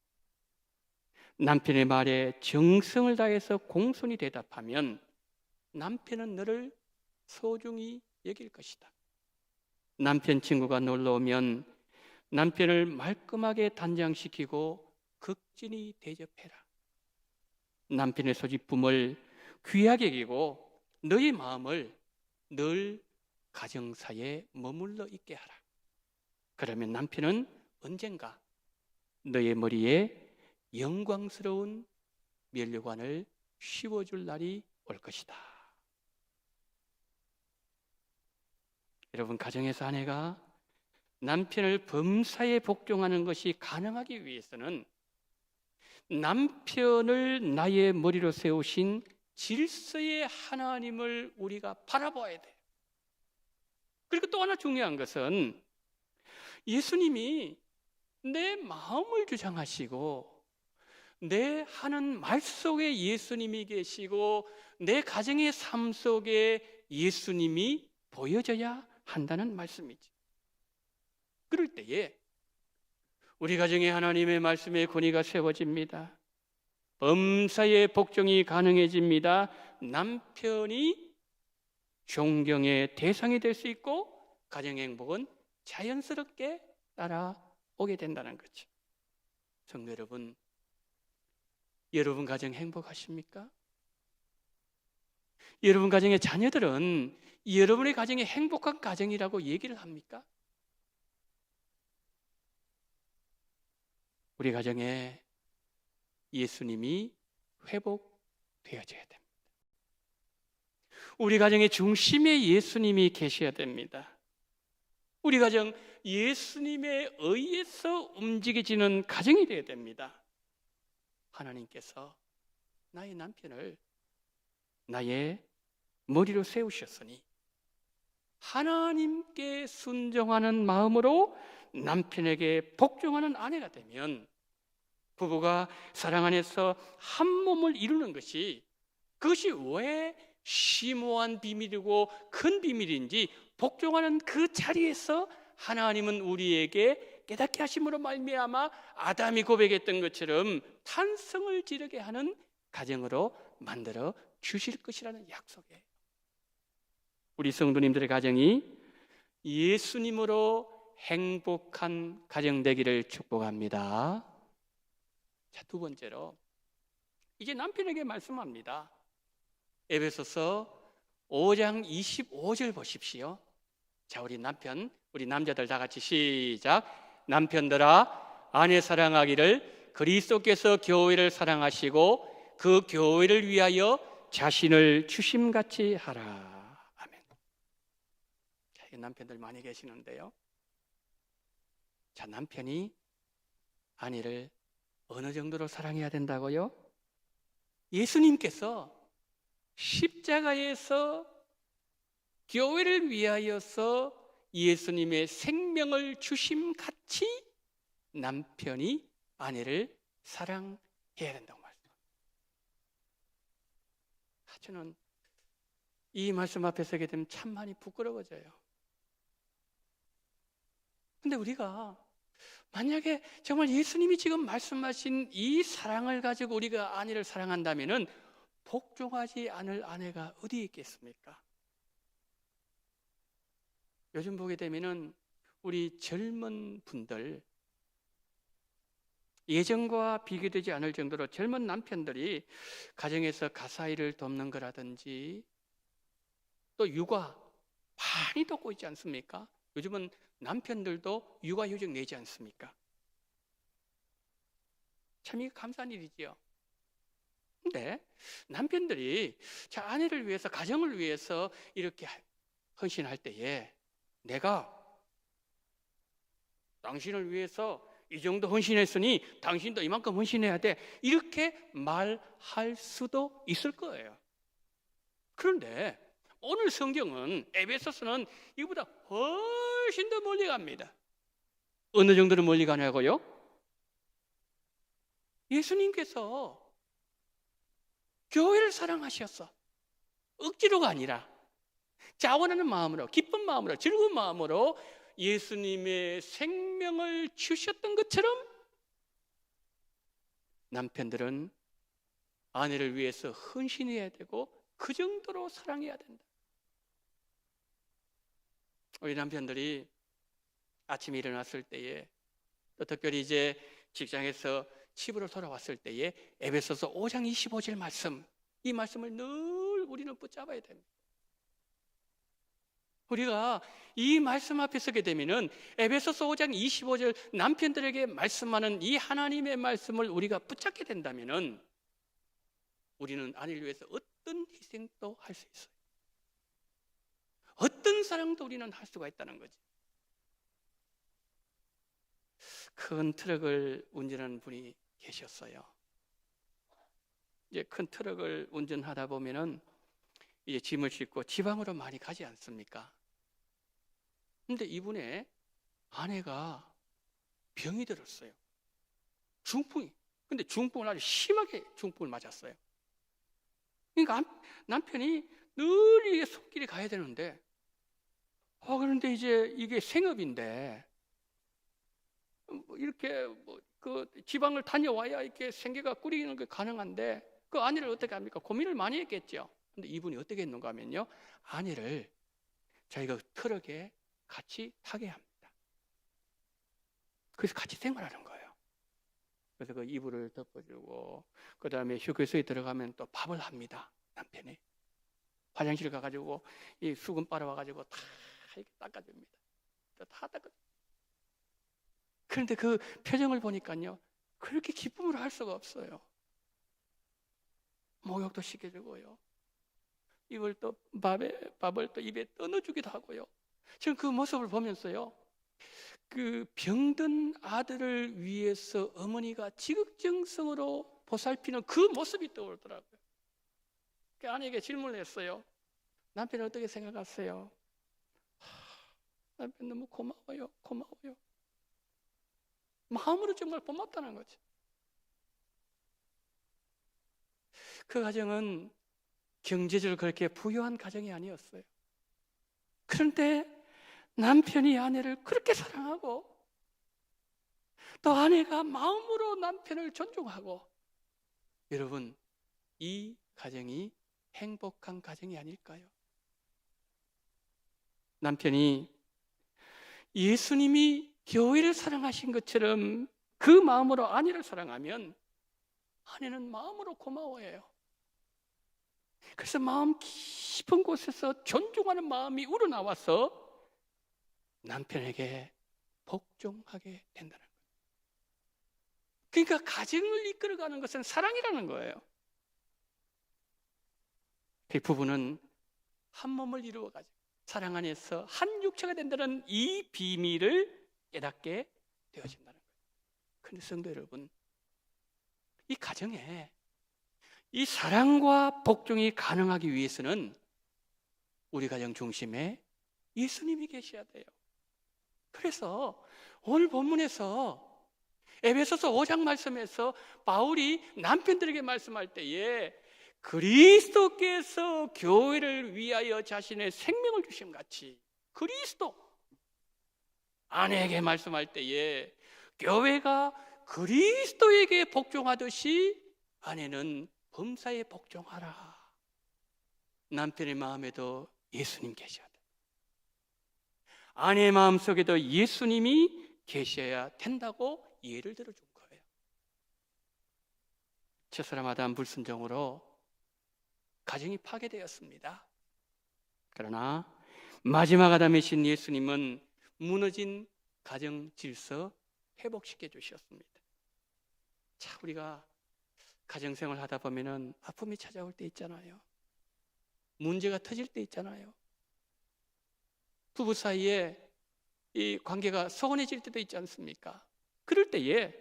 Speaker 1: 남편의 말에 정성을 다해서 공손히 대답하면 남편은 너를 소중히 여길 것이다. 남편 친구가 놀러 오면 남편을 말끔하게 단장시키고 극진히 대접해라. 남편의 소지품을 귀하게 여기고 너의 마음을 늘 가정사에 머물러 있게 하라. 그러면 남편은 언젠가 너의 머리에 영광스러운 면류관을 씌워줄 날이 올 것이다. 여러분, 가정에서 아내가 남편을 범사에 복종하는 것이 가능하기 위해서는 남편을 나의 머리로 세우신 질서의 하나님을 우리가 바라봐야 돼요. 그리고 또 하나 중요한 것은 예수님이 내 마음을 주장하시고 내 하는 말 속에 예수님이 계시고 내 가정의 삶 속에 예수님이 보여져야 한다는 말씀이지. 그럴 때에 우리 가정에 하나님의 말씀의 권위가 세워집니다. 범사의 복종이 가능해집니다. 남편이 존경의 대상이 될 수 있고 가정 행복은 자연스럽게 따라오게 된다는 거죠. 성도 여러분, 여러분 가정 행복하십니까? 여러분 가정의 자녀들은 여러분의 가정이 행복한 가정이라고 얘기를 합니까? 우리 가정에 예수님이 회복되어져야 됩니다. 우리 가정의 중심에 예수님이 계셔야 됩니다. 우리 가정 예수님에 의해서 움직여지는 가정이 되어야 됩니다. 하나님께서 나의 남편을 나의 머리로 세우셨으니 하나님께 순종하는 마음으로 남편에게 복종하는 아내가 되면 부부가 사랑 안에서 한 몸을 이루는 것이, 그것이 왜 심오한 비밀이고 큰 비밀인지 복종하는 그 자리에서 하나님은 우리에게 깨닫게 하심으로 말미암아 아담이 고백했던 것처럼 탄성을 지르게 하는 가정으로 만들어 주실 것이라는 약속이에요. 우리 성도님들의 가정이 예수님으로 행복한 가정 되기를 축복합니다. 자, 두 번째로 이제 남편에게 말씀합니다. 에베소서 5장 25절 보십시오. 자, 우리 남자들 다 같이 시작. 남편들아, 아내 사랑하기를 그리스도께서 교회를 사랑하시고 그 교회를 위하여 자신을 주심같이 하라. 아멘. 자, 남편들 많이 계시는데요. 자, 남편이 아내를 어느 정도로 사랑해야 된다고요? 예수님께서 십자가에서 교회를 위하여서 예수님의 생명을 주심같이 남편이 아내를 사랑해야 된다고 말씀합니다. 저는 이 말씀 앞에 서게 되면 참 많이 부끄러워져요. 근데 우리가 만약에 정말 예수님이 지금 말씀하신 이 사랑을 가지고 우리가 아내를 사랑한다면은 복종하지 않을 아내가 어디 있겠습니까? 요즘 보게 되면은 우리 젊은 분들, 예전과 비교되지 않을 정도로 젊은 남편들이 가정에서 가사일을 돕는 거라든지 또 육아 많이 돕고 있지 않습니까? 요즘은 남편들도 육아휴직 내지 않습니까? 참 이게 감사한 일이지요. 근데 남편들이 자, 아내를 위해서, 가정을 위해서 이렇게 헌신할 때에 내가 당신을 위해서 이 정도 헌신했으니 당신도 이만큼 헌신해야 돼, 이렇게 말할 수도 있을 거예요. 그런데 오늘 성경은, 에베소서는 이보다 훨씬 더 멀리 갑니다. 어느 정도로 멀리 가냐고요? 예수님께서 교회를 사랑하셨어. 억지로가 아니라 자원하는 마음으로, 기쁜 마음으로, 즐거운 마음으로 예수님의 생명을 주셨던 것처럼 남편들은 아내를 위해서 헌신해야 되고 그 정도로 사랑해야 된다. 우리 남편들이 아침에 일어났을 때에, 또 특별히 이제 직장에서 집으로 돌아왔을 때에 에베소서 5장 25절 말씀, 이 말씀을 늘 우리는 붙잡아야 됩니다. 우리가 이 말씀 앞에 서게 되면은 에베소서 5장 25절 남편들에게 말씀하는 이 하나님의 말씀을 우리가 붙잡게 된다면은 우리는 아내를 위해서 어떤 희생도 할 수 있어요. 어떤 사랑도 우리는 할 수가 있다는 거지. 큰 트럭을 운전하는 분이 계셨어요. 이제 큰 트럭을 운전하다 보면은 이제 짐을 싣고 지방으로 많이 가지 않습니까? 근데 이분의 아내가 병이 들었어요. 중풍이. 근데 중풍을 아주 심하게 중풍을 맞았어요. 그러니까 남편이 늘 이게 손길이 가야 되는데, 그런데 이제 이게 생업인데 이렇게 그 지방을 다녀와야 이렇게 생계가 꾸리는 게 가능한데 그 아내를 어떻게 합니까? 고민을 많이 했겠죠. 근데 이분이 어떻게 했는가 하면요, 아내를 자기가 트럭에 같이 타게 합니다. 그래서 같이 생활하는 거예요. 그래서 그 이불을 덮어주고, 그 다음에 휴게소에 들어가면 또 밥을 합니다. 남편이 화장실 가가지고 이 수건 빨아와가지고 다 이렇게 닦아줍니다. 다 닦아. 그런데 그 표정을 보니까요, 그렇게 기쁨을 할 수가 없어요. 목욕도 시켜주고요, 이걸 또 밥을 또 입에 떠넣어주기도 하고요. 저는 그 모습을 보면서요, 그 병든 아들을 위해서 어머니가 지극정성으로 보살피는 그 모습이 떠오르더라고요. 그 아내에게 질문을 했어요. 남편이 어떻게 생각하세요? 남편 너무 고마워요. 마음으로 정말 고맙다는 거죠. 그 가정은 경제적으로 그렇게 부유한 가정이 아니었어요. 그런데 남편이 아내를 그렇게 사랑하고, 또 아내가 마음으로 남편을 존중하고, 여러분, 이 가정이 행복한 가정이 아닐까요? 남편이 예수님이 교회를 사랑하신 것처럼 그 마음으로 아내를 사랑하면 아내는 마음으로 고마워해요. 그래서 마음 깊은 곳에서 존중하는 마음이 우러나와서 남편에게 복종하게 된다는 거예요. 그러니까 가정을 이끌어가는 것은 사랑이라는 거예요. 그 부부는 한 몸을 이루어가지고 사랑 안에서 한 육체가 된다는 이 비밀을 깨닫게 되어진다는 거예요. 그런데 성도 여러분, 이 가정에 이 사랑과 복종이 가능하기 위해서는 우리 가정 중심에 예수님이 계셔야 돼요. 그래서 오늘 본문에서 에베소서 5장 말씀에서 바울이 남편들에게 말씀할 때에 그리스도께서 교회를 위하여 자신의 생명을 주심 같이 그리스도, 아내에게 말씀할 때에 교회가 그리스도에게 복종하듯이 아내는 범사에 복종하라. 남편의 마음에도 예수님 계셔야 돼. 아내의 마음속에도 예수님이 계셔야 된다고 예를 들어준 거예요. 첫사람 아담 불순종으로 가정이 파괴되었습니다. 그러나 마지막 아담이신 예수님은 무너진 가정 질서 회복시켜 주셨습니다. 자, 우리가 가정생활 하다 보면은 아픔이 찾아올 때 있잖아요. 문제가 터질 때 있잖아요. 부부 사이에 이 관계가 소원해질 때도 있지 않습니까? 그럴 때에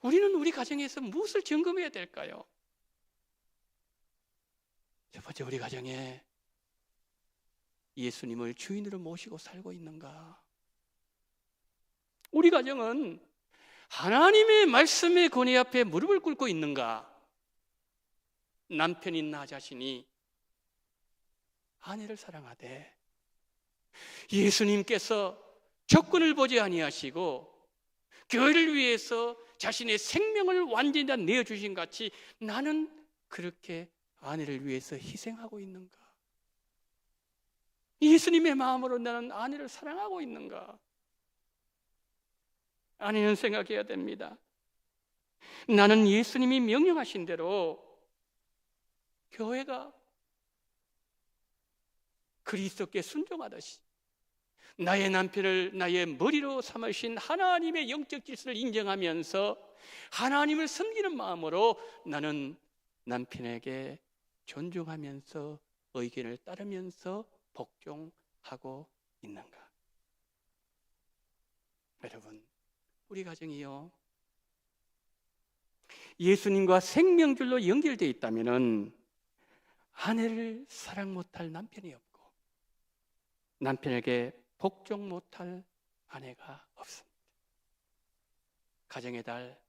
Speaker 1: 우리는 우리 가정에서 무엇을 점검해야 될까요? 첫 번째, 우리 가정에 예수님을 주인으로 모시고 살고 있는가? 우리 가정은 하나님의 말씀의 권위 앞에 무릎을 꿇고 있는가? 남편인 나 자신이 아내를 사랑하되 예수님께서 조건을 보지 아니하시고 교회를 위해서 자신의 생명을 완전히 다 내어주신 같이 나는 그렇게 아내를 위해서 희생하고 있는가? 예수님의 마음으로 나는 아내를 사랑하고 있는가? 아내는 생각해야 됩니다. 나는 예수님이 명령하신 대로 교회가 그리스도께 순종하듯이 나의 남편을 나의 머리로 삼으신 하나님의 영적 질서를 인정하면서 하나님을 섬기는 마음으로 나는 남편에게 존중하면서 의견을 따르면서 복종하고 있는가? 여러분, 우리 가정이요, 예수님과 생명줄로 연결되어 있다면 아내를 사랑 못할 남편이 없고 남편에게 복종 못할 아내가 없습니다. 가정의 달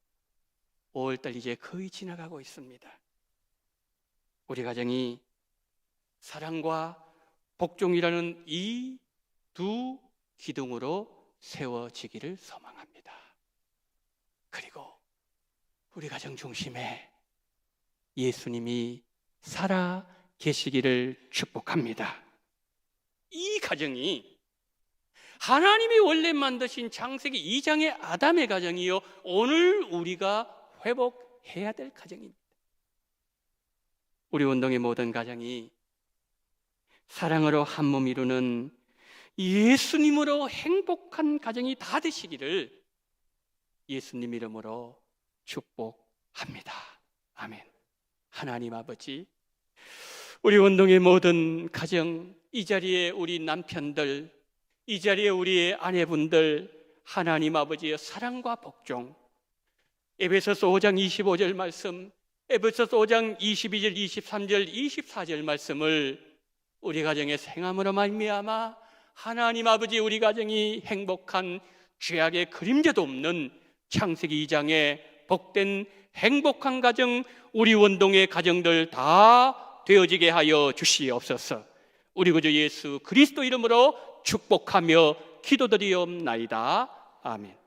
Speaker 1: 5월달 이제 거의 지나가고 있습니다. 우리 가정이 사랑과 복종이라는 이 두 기둥으로 세워지기를 소망합니다. 그리고 우리 가정 중심에 예수님이 살아 계시기를 축복합니다. 이 가정이 하나님이 원래 만드신 창세기 2장의 아담의 가정이요, 오늘 우리가 회복해야 될 가정입니다. 우리 운동의 모든 가정이 사랑으로 한 몸 이루는 예수님으로 행복한 가정이 다 되시기를 예수님 이름으로 축복합니다. 아멘. 하나님 아버지, 우리 운동의 모든 가정, 이 자리에 우리 남편들, 이 자리에 우리의 아내분들, 하나님 아버지의 사랑과 복종, 에베소서 5장 25절 말씀, 에베소서 5장 22절, 23절, 24절 말씀을 우리 가정의 생함으로 말미암아 하나님 아버지, 우리 가정이 행복한 죄악의 그림자도 없는 창세기 2장의 복된 행복한 가정, 우리 원동의 가정들 다 되어지게 하여 주시옵소서. 우리 구주 예수 그리스도 이름으로 축복하며 기도드리옵나이다. 아멘.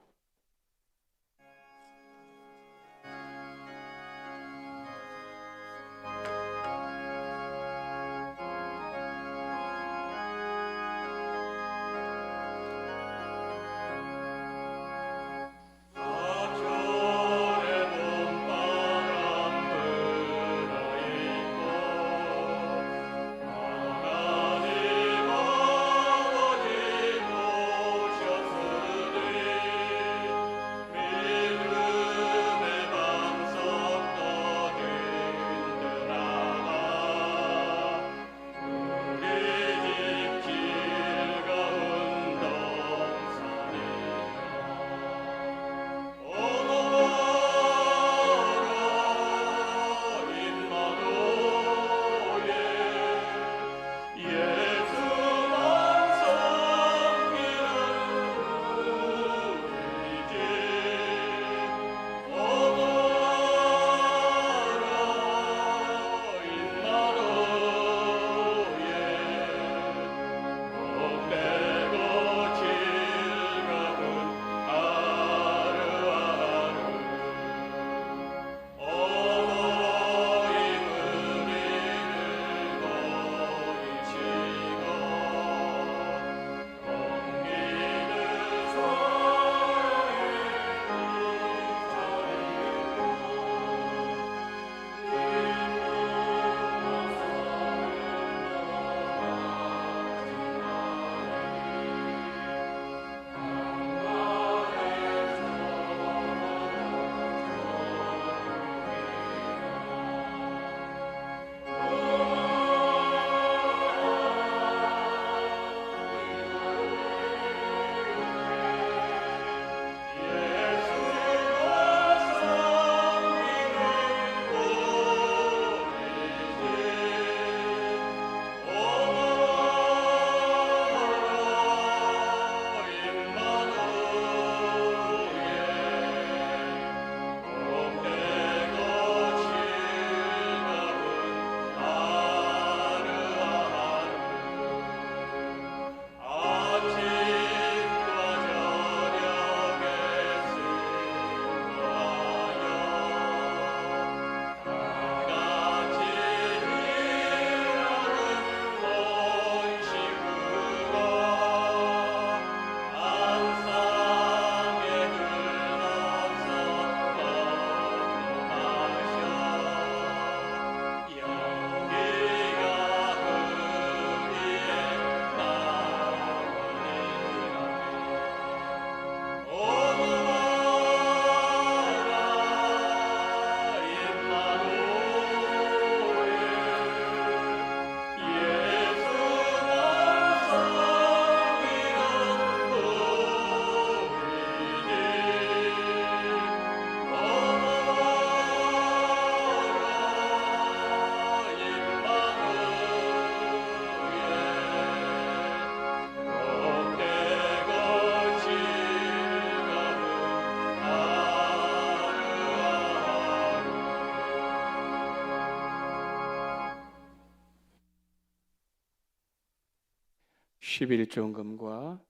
Speaker 1: 십일조헌금과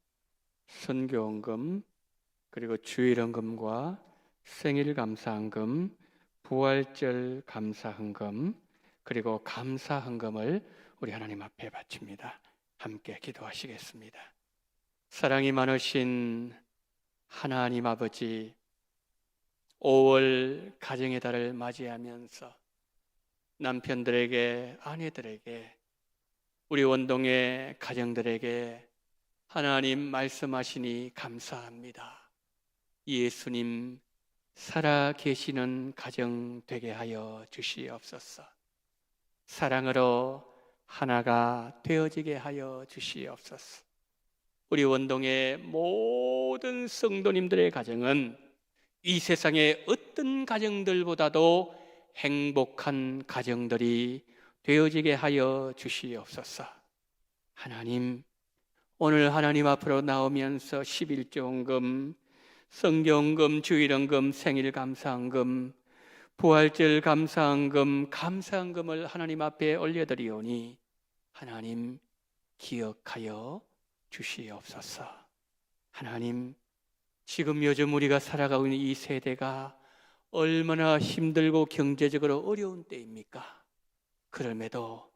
Speaker 1: 선교헌금, 그리고 주일헌금과 생일감사헌금, 부활절 감사헌금, 그리고 감사헌금을 우리 하나님 앞에 바칩니다. 함께 기도하시겠습니다. 사랑이 많으신 하나님 아버지, 5월 가정의 달을 맞이하면서 남편들에게, 아내들에게, 우리 원동의 가정들에게 하나님 말씀하시니 감사합니다. 예수님 살아 계시는 가정 되게 하여 주시옵소서. 사랑으로 하나가 되어지게 하여 주시옵소서. 우리 원동의 모든 성도님들의 가정은 이 세상의 어떤 가정들보다도 행복한 가정들이 되어지게 하여 주시옵소서. 하나님, 오늘 하나님 앞으로 나오면서 11조원금, 성경금, 주일원금, 생일 감사헌금, 부활절 감사헌금, 감사헌금을 하나님 앞에 올려드리오니 하나님 기억하여 주시옵소서. 하나님, 지금 요즘 우리가 살아가고 있는 이 세대가 얼마나 힘들고 경제적으로 어려운 때입니까? 그럼에도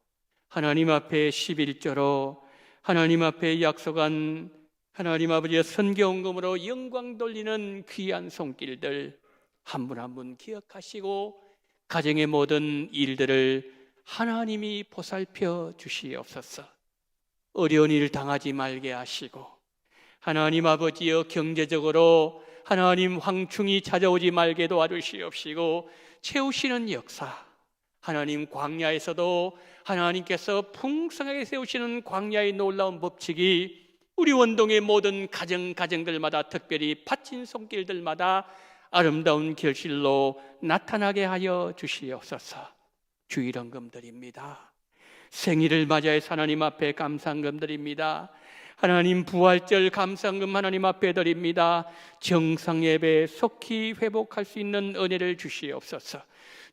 Speaker 1: 하나님 앞에 11조로 하나님 앞에 약속한 하나님 아버지의 선교헌금으로 영광 돌리는 귀한 손길들 한 분 한 분 기억하시고 가정의 모든 일들을 하나님이 보살펴 주시옵소서. 어려운 일 당하지 말게 하시고 하나님 아버지여 경제적으로 하나님 황충이 찾아오지 말게 도와주시옵시고 채우시는 역사, 하나님 광야에서도 하나님께서 풍성하게 세우시는 광야의 놀라운 법칙이 우리 원동의 모든 가정들마다 특별히 바친 손길들마다 아름다운 결실로 나타나게 하여 주시옵소서. 주일헌금 드립니다. 생일을 맞이해서 하나님 앞에 감사헌금 드립니다. 하나님 부활절 감사헌금 하나님 앞에 드립니다. 정상예배 속히 회복할 수 있는 은혜를 주시옵소서.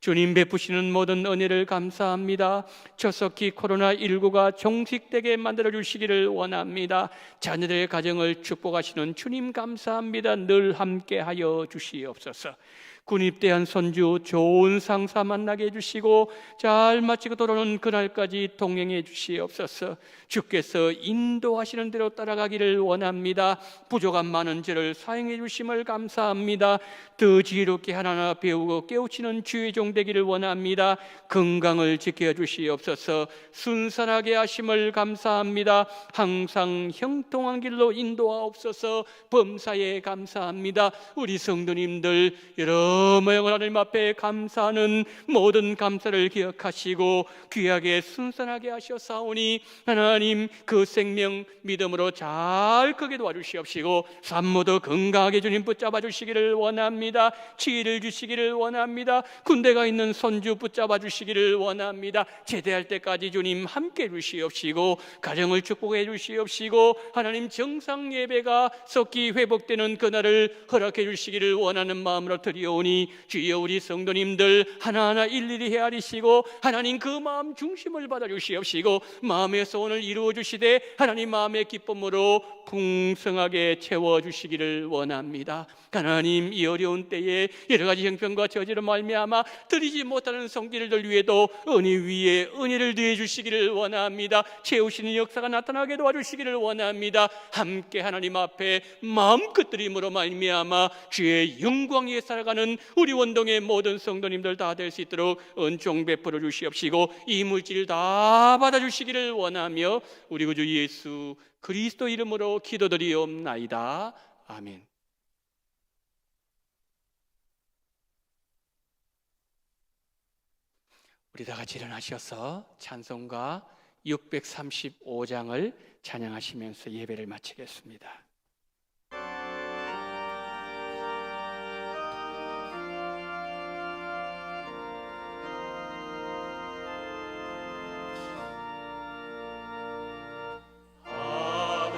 Speaker 1: 주님 베푸시는 모든 은혜를 감사합니다. 조속히 코로나19가 종식되게 만들어 주시기를 원합니다. 자녀들의 가정을 축복하시는 주님 감사합니다. 늘 함께하여 주시옵소서. 군입대한 손주 좋은 상사 만나게 해주시고 잘 마치고 돌아오는 그날까지 동행해 주시옵소서. 주께서 인도하시는 대로 따라가기를 원합니다. 부족한 많은 죄를 사용해 주심을 감사합니다. 더 지혜롭게 하나하나 배우고 깨우치는 주의 종 되기를 원합니다. 건강을 지켜 주시옵소서. 순산하게 하심을 감사합니다. 항상 형통한 길로 인도하옵소서. 범사에 감사합니다. 우리 성도님들 여러 모형을 하나님 앞에 감사하는 모든 감사를 기억하시고 귀하게 순산하게 하셨사오니 하나님 그 생명 믿음으로 잘 크게 도와주시옵시고 산모도 건강하게 주님 붙잡아 주시기를 원합니다. 치의를 주시기를 원합니다. 군대가 있는 손주 붙잡아 주시기를 원합니다. 제대할 때까지 주님 함께 주시옵시고 가정을 축복해 주시옵시고 하나님 정상 예배가 속히 회복되는 그날을 허락해 주시기를 원하는 마음으로 드리오니 주여 우리 성도님들 하나하나 일일이 헤아리시고 하나님 그 마음 중심을 받아 주시옵시고 마음에서 오늘 이루어 주시되 하나님 마음의 기쁨으로 풍성하게 채워 주시기를 원합니다. 하나님 이 어려운 때에 여러 가지 형편과 저지로 말미암아 드리지 못하는 손길들 위에도 은혜 위에 은혜를 더해 주시기를 원합니다. 채우시는 역사가 나타나게 도와주시기를 원합니다. 함께 하나님 앞에 마음껏 드림으로 말미암아 주의 영광 위에 살아가는 우리 원동의 모든 성도님들 다 될 수 있도록 은총 베풀어 주시옵시고 이 물질 다 받아 주시기를 원하며 우리 구주 예수 그리스도 이름으로 기도드리옵나이다. 아멘. 우리 다 같이 일어나셔서 찬송가 635장을 찬양하시면서 예배를 마치겠습니다.
Speaker 3: 아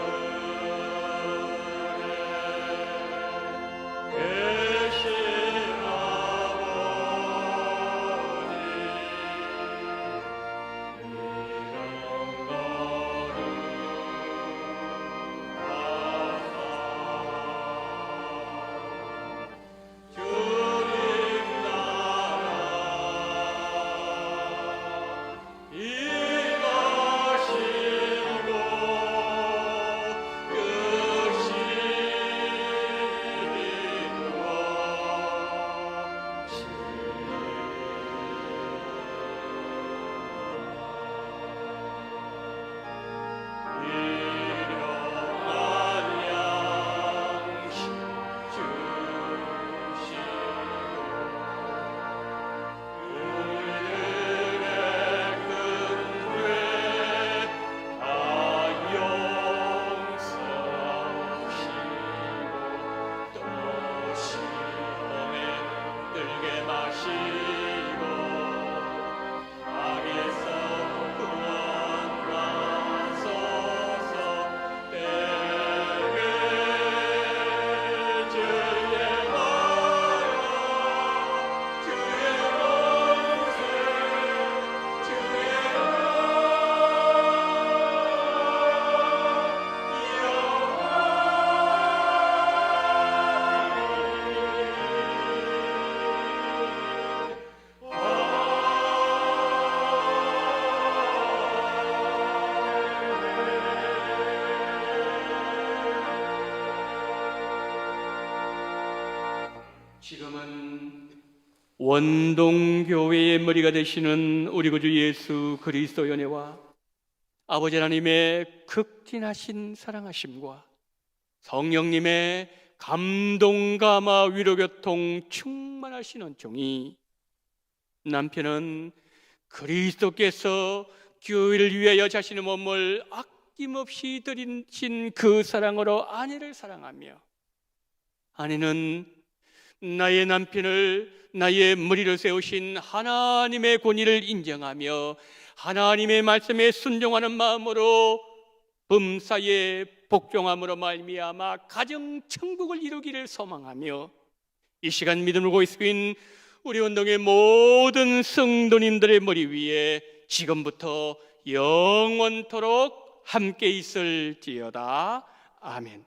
Speaker 1: 지금은 원동교회의 머리가 되시는 우리 구주 예수 그리스도 연애와 아버지 하나님의 극진하신 사랑하심과 성령님의 감동, 감화, 위로, 교통 충만하시는 종이 남편은 그리스도께서 교회를 위하여 자신의 몸을 아낌없이 드리신 그 사랑으로 아내를 사랑하며, 아내는 나의 남편을 나의 머리로 세우신 하나님의 권위를 인정하며 하나님의 말씀에 순종하는 마음으로 범사에 복종함으로 말미암아 가정 천국을 이루기를 소망하며, 이 시간 믿음을 고있으신 우리 운동의 모든 성도님들의 머리 위에 지금부터 영원토록 함께 있을지어다. 아멘.